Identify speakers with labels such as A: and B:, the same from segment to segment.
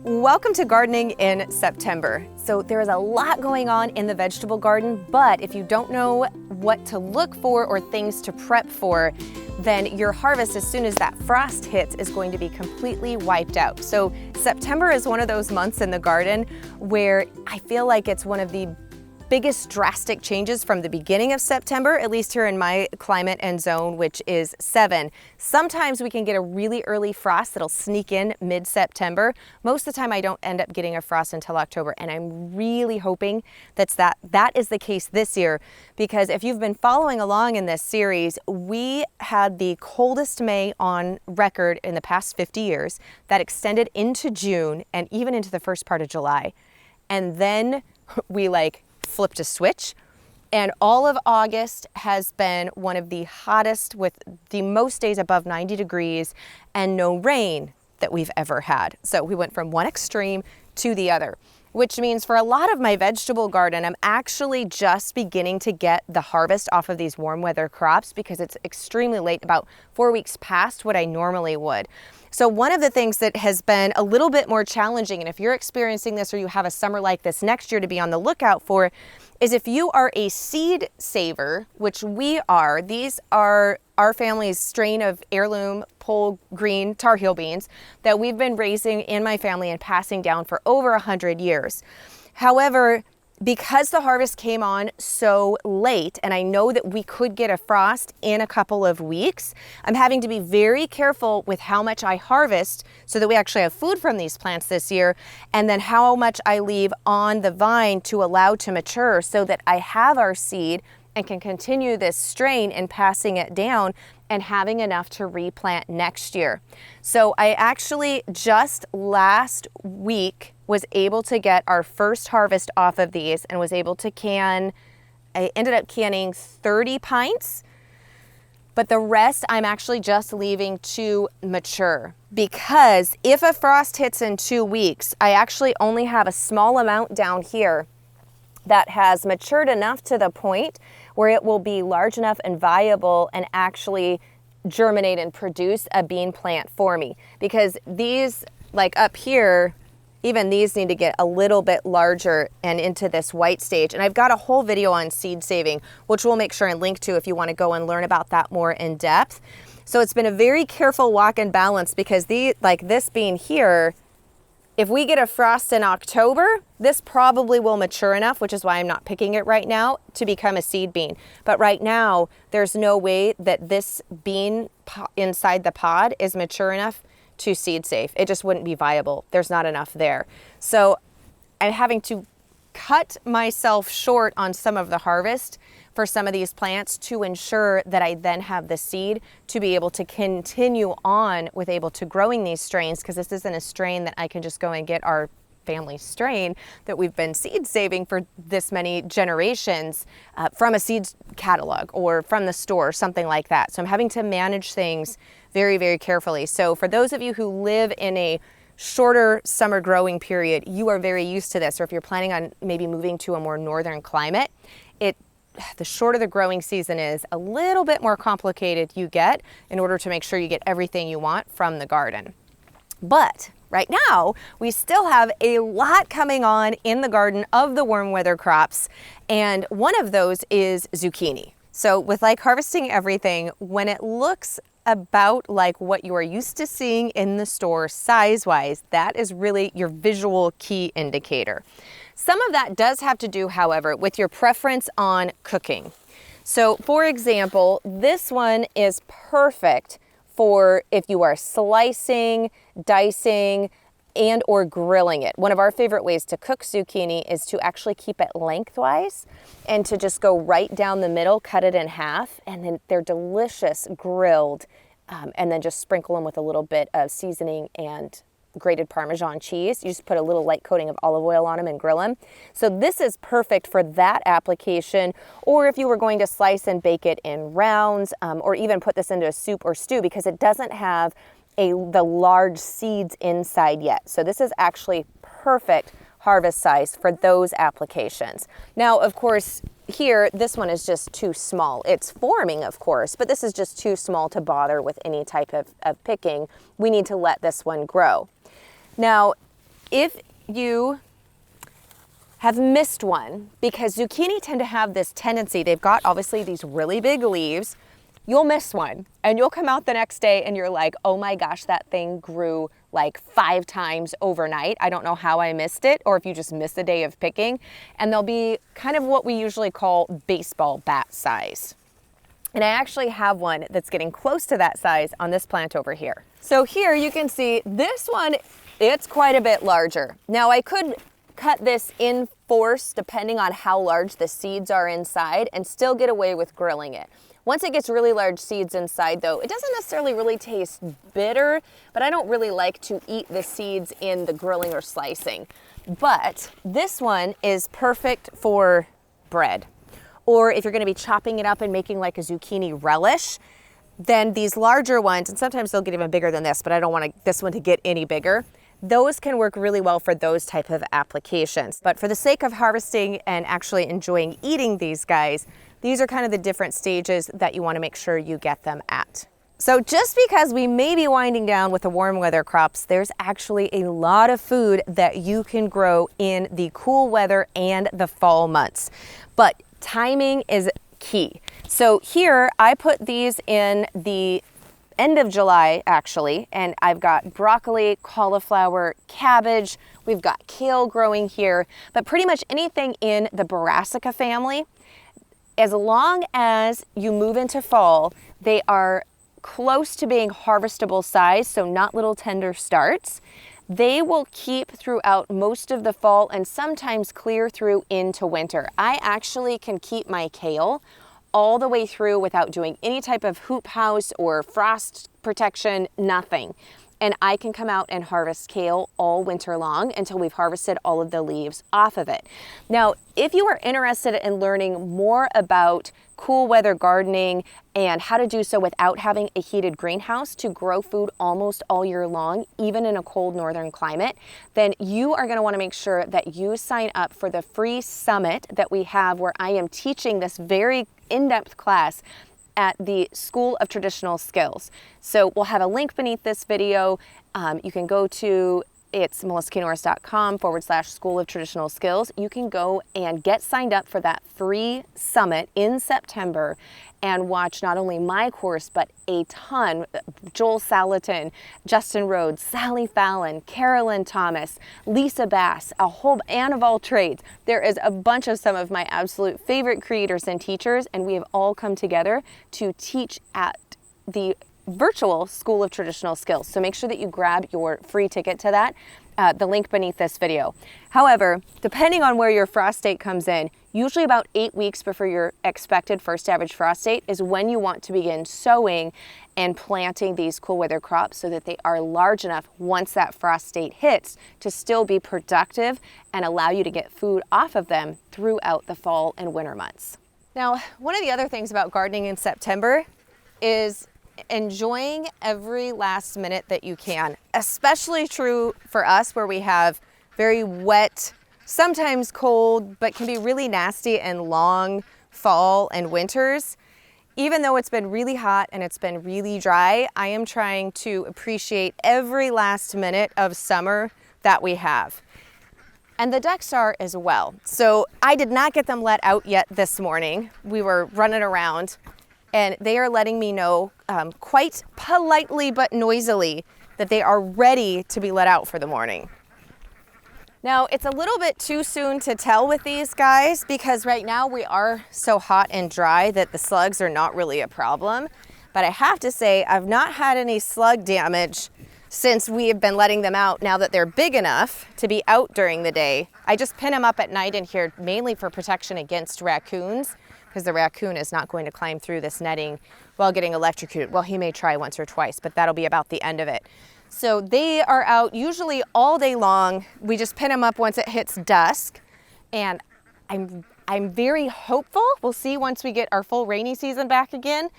A: Welcome to gardening in September. So there is a lot going on in the vegetable garden, but if you don't know what to look for or things to prep for, then your harvest, as soon as that frost hits, is going to be completely wiped out. So September is one of those months in the garden where I feel like it's one of the biggest drastic changes from the beginning of September, at least here in my climate and zone, which is 7. Sometimes we can get a really early frost that'll sneak in mid-September. Most of the time I don't end up getting a frost until October, and I'm really hoping that is the case this year, because if you've been following along in this series, we had the coldest May on record in the past 50 years that extended into June and even into the first part of July. And then we flipped a switch, and all of August has been one of the hottest, with the most days above 90 degrees and no rain that we've ever had. So we went from one extreme to the other, which means for a lot of my vegetable garden, I'm actually just beginning to get the harvest off of these warm weather crops because it's extremely late, about 4 weeks past what I normally would. So one of the things that has been a little bit more challenging, and if you're experiencing this or you have a summer like this next year to be on the lookout for, is if you are a seed saver, which we are. These are our family's strain of heirloom pole green Tar Heel beans that we've been raising in my family and passing down for over 100 years. However, because the harvest came on so late, and I know that we could get a frost in a couple of weeks, I'm having to be very careful with how much I harvest so that we actually have food from these plants this year, and then how much I leave on the vine to allow to mature so that I have our seed and can continue this strain in passing it down and having enough to replant next year. So I actually just last week was able to get our first harvest off of these and was able to I ended up canning 30 pints, but the rest I'm actually just leaving to mature, because if a frost hits in 2 weeks, I actually only have a small amount down here that has matured enough to the point where it will be large enough and viable and actually germinate and produce a bean plant for me. Because these, up here, even these need to get a little bit larger and into this white stage. And I've got a whole video on seed saving, which we'll make sure and link to if you want to go and learn about that more in depth. So it's been a very careful walk and balance, because this bean here, if we get a frost in October, this probably will mature enough, which is why I'm not picking it right now, to become a seed bean. But right now, there's no way that this bean inside the pod is mature enough to seed safe. It just wouldn't be viable. There's not enough there. So I'm having to cut myself short on some of the harvest for some of these plants to ensure that I then have the seed to be able to continue on with able to growing these strains, because this isn't a strain that I can just go and get our family strain that we've been seed saving for this many generations from a seed catalog or from the store or something like that. So I'm having to manage things very, very carefully. So for those of you who live in a shorter summer growing period, you are very used to this. Or if you're planning on maybe moving to a more northern climate, the shorter the growing season is, a little bit more complicated you get in order to make sure you get everything you want from the garden. But right now, we still have a lot coming on in the garden of the warm weather crops, and one of those is zucchini. So with harvesting everything, when it looks about like what you are used to seeing in the store size-wise, that is really your visual key indicator. Some of that does have to do, however, with your preference on cooking. So for example, this one is perfect for if you are slicing, dicing, and or grilling it. One of our favorite ways to cook zucchini is to actually keep it lengthwise and to just go right down the middle, cut it in half, and then they're delicious grilled, and then just sprinkle them with a little bit of seasoning and grated Parmesan cheese. You just put a little light coating of olive oil on them and grill them. So this is perfect for that application, or if you were going to slice and bake it in rounds, or even put this into a soup or stew, because it doesn't have the large seeds inside yet. So this is actually perfect harvest size for those applications. Now, of course, here, this one is just too small. It's forming, of course, but this is just too small to bother with any type of picking. We need to let this one grow. Now, if you have missed one, because zucchini tend to have this tendency, they've got obviously these really big leaves, you'll miss one and you'll come out the next day and you're like, oh my gosh, that thing grew like 5 times overnight. I don't know how I missed it, or if you just missed a day of picking. And they'll be kind of what we usually call baseball bat size. And I actually have one that's getting close to that size on this plant over here. So here you can see this one, it's quite a bit larger. Now I could cut this in force depending on how large the seeds are inside and still get away with grilling it. Once it gets really large seeds inside though, it doesn't necessarily really taste bitter, but I don't really like to eat the seeds in the grilling or slicing. But this one is perfect for bread. Or if you're gonna be chopping it up and making like a zucchini relish, then these larger ones, and sometimes they'll get even bigger than this, but I don't want this one to get any bigger. Those can work really well for those type of applications. But for the sake of harvesting and actually enjoying eating these guys, these are kind of the different stages that you want to make sure you get them at. So just because we may be winding down with the warm weather crops, there's actually a lot of food that you can grow in the cool weather and the fall months. But timing is key. So here I put these in the end of July actually, and I've got broccoli, cauliflower, cabbage, we've got kale growing here, but pretty much anything in the Brassica family. As long as you move into fall, they are close to being harvestable size, so not little tender starts. They will keep throughout most of the fall and sometimes clear through into winter. I actually can keep my kale all the way through without doing any type of hoop house or frost protection, nothing. And I can come out and harvest kale all winter long until we've harvested all of the leaves off of it. Now, if you are interested in learning more about cool weather gardening and how to do so without having a heated greenhouse to grow food almost all year long, even in a cold northern climate, then you are going to want to make sure that you sign up for the free summit that we have, where I am teaching this very in-depth class at the School of Traditional Skills. So we'll have a link beneath this video. You can go to, it's melissanorris.com/School of Traditional Skills. You can go and get signed up for that free summit in September and watch not only my course, but a ton, Joel Salatin, Justin Rhodes, Sally Fallon, Carolyn Thomas, Lisa Bass, a whole, Anne of all trades. There is a bunch of some of my absolute favorite creators and teachers, and we have all come together to teach at the virtual School of Traditional Skills. So make sure that you grab your free ticket to that, the link beneath this video. However, depending on where your frost date comes in, usually about 8 weeks before your expected first average frost date is when you want to begin sowing and planting these cool weather crops so that they are large enough once that frost date hits to still be productive and allow you to get food off of them throughout the fall and winter months. Now, one of the other things about gardening in September is enjoying every last minute that you can, especially true for us where we have very wet, sometimes cold, but can be really nasty and long fall and winters. Even though it's been really hot and it's been really dry, I am trying to appreciate every last minute of summer that we have. And the ducks are as well. So I did not get them let out yet this morning. We were running around and they are letting me know quite politely but noisily that they are ready to be let out for the morning. Now, it's a little bit too soon to tell with these guys because right now we are so hot and dry that the slugs are not really a problem. But I have to say, I've not had any slug damage since we have been letting them out now that they're big enough to be out during the day. I just pin them up at night in here mainly for protection against raccoons, because the raccoon is not going to climb through this netting while getting electrocuted. Well, he may try once or twice, but that'll be about the end of it. So they are out usually all day long. We just pin them up once it hits dusk. And I'm very hopeful, we'll see once we get our full rainy season back again,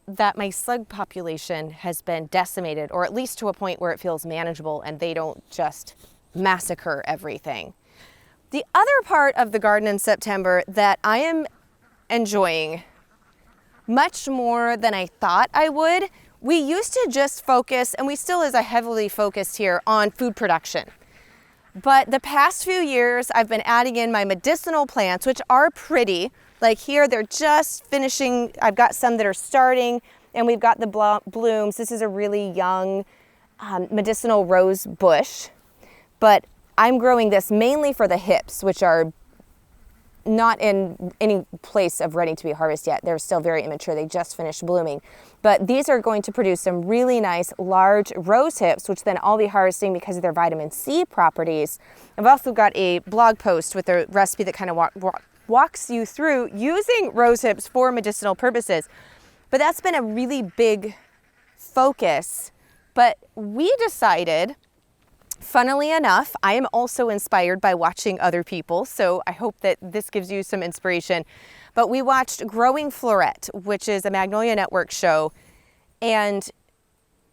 A: that my slug population has been decimated, or at least to a point where it feels manageable and they don't just massacre everything. The other part of the garden in September that I am enjoying much more than I thought I would. We used to just focus, and we still is a heavily focused here on food production. But the past few years, I've been adding in my medicinal plants, which are pretty. Like here, they're just finishing. I've got some that are starting, and we've got the blooms. This is a really young medicinal rose bush, but I'm growing this mainly for the hips, which are not in any place of ready to be harvested yet. They're still very immature. They just finished blooming. But these are going to produce some really nice large rose hips, which then I'll be harvesting because of their vitamin C properties. I've also got a blog post with a recipe that kind of walks you through using rose hips for medicinal purposes. But that's been a really big focus. But we decided, funnily enough, I am also inspired by watching other people, so I hope that this gives you some inspiration. But we watched Growing Floret, which is a Magnolia Network show, and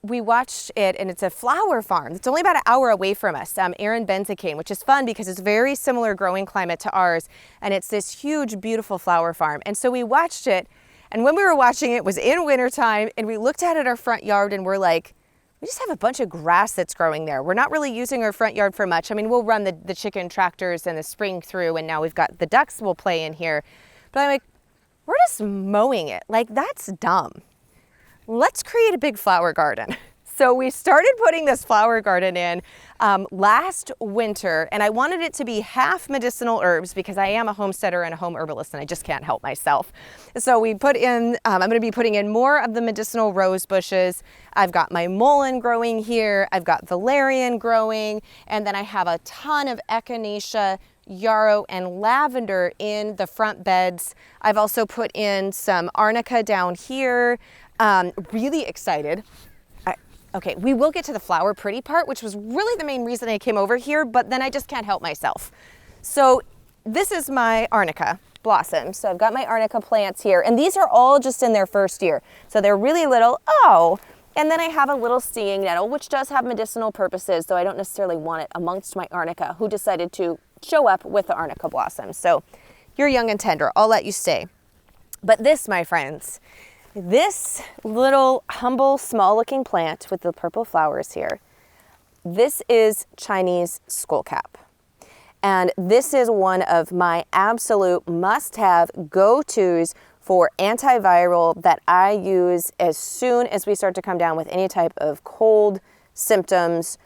A: we watched it, and it's a flower farm. It's only about an hour away from us, Erin Benzacane, which is fun because it's very similar growing climate to ours, and it's this huge, beautiful flower farm. And so we watched it, and when we were watching it, it was in wintertime, and we looked out at our front yard, and we're like, we just have a bunch of grass that's growing there. We're not really using our front yard for much. I mean, we'll run the chicken tractors in the spring through, and now we've got the ducks will play in here. But I'm like, we're just mowing it. Like, that's dumb. Let's create a big flower garden. So we started putting this flower garden in last winter, and I wanted it to be half medicinal herbs because I am a homesteader and a home herbalist, and I just can't help myself. So we put in, I'm going to be putting in more of the medicinal rose bushes. I've got my mullein growing here. I've got valerian growing, and then I have a ton of echinacea, yarrow, and lavender in the front beds. I've also put in some arnica down here. Really excited. Okay, we will get to the flower pretty part, which was really the main reason I came over here, but then I just can't help myself. So this is my Arnica Blossom. So I've got my Arnica plants here, and these are all just in their first year. So they're really little. Oh, and then I have a little stinging nettle, which does have medicinal purposes, though I don't necessarily want it amongst my Arnica, who decided to show up with the Arnica Blossom. So you're young and tender. I'll let you stay. But this, my friends, this little humble, small looking plant with the purple flowers here, this is Chinese skullcap. And this is one of my absolute must-have go-tos for antiviral that I use as soon as we start to come down with any type of cold symptoms,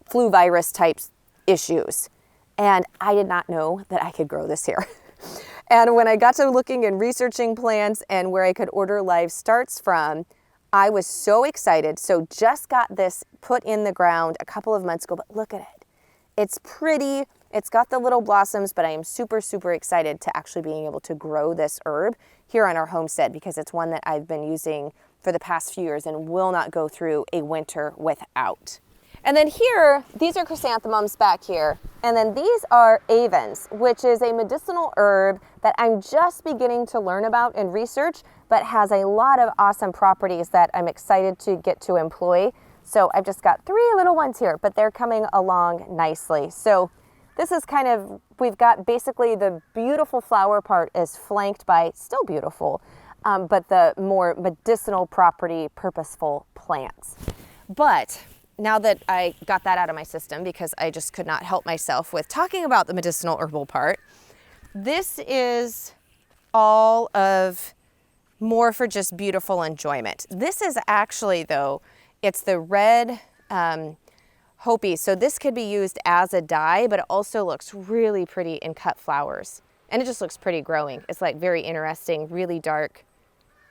A: flu virus type issues. And I did not know that I could grow this here. And when I got to looking and researching plants and where I could order live starts from, I was so excited. So just got this put in the ground a couple of months ago, but look at it. It's pretty, it's got the little blossoms, but I am super, super excited to actually being able to grow this herb here on our homestead because it's one that I've been using for the past few years and will not go through a winter without. And then here, these are chrysanthemums back here. And then these are avens, which is a medicinal herb that I'm just beginning to learn about and research, but has a lot of awesome properties that I'm excited to get to employ. So I've just got 3 little ones here, but they're coming along nicely. So this is kind of, we've got basically the beautiful flower part is flanked by, still beautiful, but the more medicinal property, purposeful plants. But now that I got that out of my system, because I just could not help myself with talking about the medicinal herbal part, this is all of more for just beautiful enjoyment. This is actually, though, it's the red Hopi. So this could be used as a dye, but it also looks really pretty in cut flowers. And it just looks pretty growing. It's like very interesting, really dark.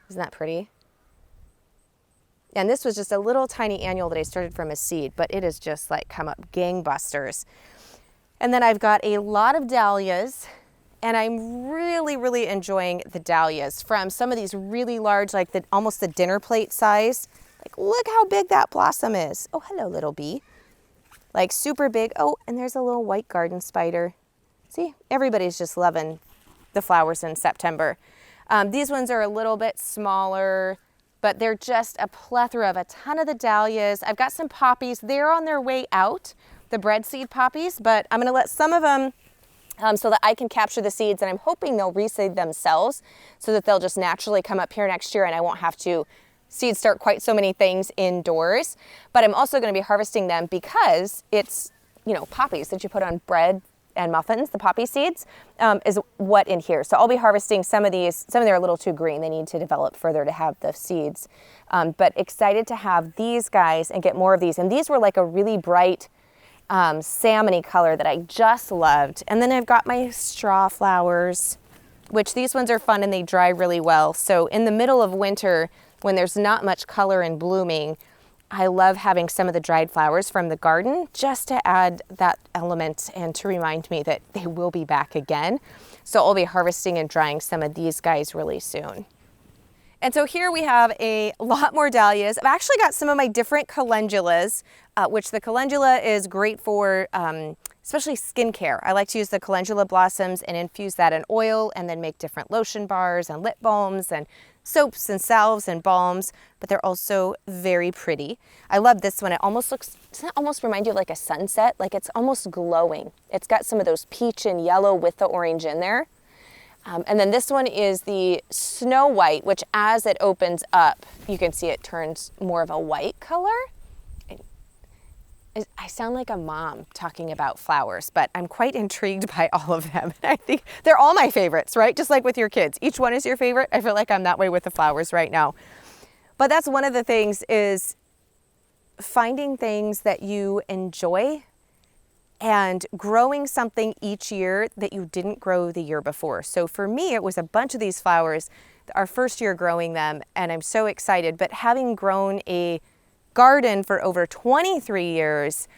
A: Isn't that pretty? And this was just a little tiny annual that I started from a seed, but it has just like come up gangbusters. And then I've got a lot of dahlias, and I'm really, really enjoying the dahlias from some of these really large, like almost the dinner plate size. Like, look how big that blossom is. Oh, hello, little bee. Like super big. Oh, and there's a little white garden spider. See, everybody's just loving the flowers in September. These ones are a little bit smaller, but they're just a plethora of a ton of the dahlias. I've got some poppies. They're on their way out, the bread seed poppies, but I'm gonna let some of them so that I can capture the seeds, and I'm hoping they'll reseed themselves so that they'll just naturally come up here next year and I won't have to seed start quite so many things indoors. But I'm also gonna be harvesting them because it's poppies that you put on bread and muffins, the poppy seeds, is what in here. So I'll be harvesting some of these. Some of them are a little too green. They need to develop further to have the seeds. But excited to have these guys and get more of these. And these were like a really bright salmony color that I just loved. And then I've got my straw flowers, which these ones are fun and they dry really well. So in the middle of winter, when there's not much color and blooming, I love having some of the dried flowers from the garden just to add that element and to remind me that they will be back again. So I'll be harvesting and drying some of these guys really soon. And so here we have a lot more dahlias. I've actually got some of my different calendulas, which the calendula is great for especially skincare. I like to use the calendula blossoms and infuse that in oil and then make different lotion bars and lip balms and soaps and salves and balms, but they're also very pretty. I love this one. It almost looks, doesn't it almost remind you of like a sunset? Like it's almost glowing. It's got some of those peach and yellow with the orange in there. And then this one is the Snow White, which as it opens up, you can see it turns more of a white color. I sound like a mom talking about flowers, but I'm quite intrigued by all of them. I think they're all my favorites, right? Just like with your kids. Each one is your favorite. I feel like I'm that way with the flowers right now. But that's one of the things, is finding things that you enjoy and growing something each year that you didn't grow the year before. So for me, it was a bunch of these flowers, our first year growing them, and I'm so excited. But having grown a garden for over 23 years,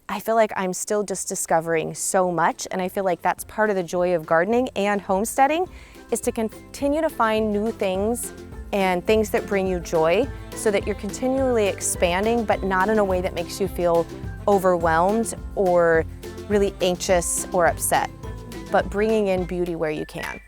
A: I feel like I'm still just discovering so much. And I feel like that's part of the joy of gardening and homesteading, is to continue to find new things and things that bring you joy so that you're continually expanding, but not in a way that makes you feel overwhelmed or really anxious or upset, but bringing in beauty where you can.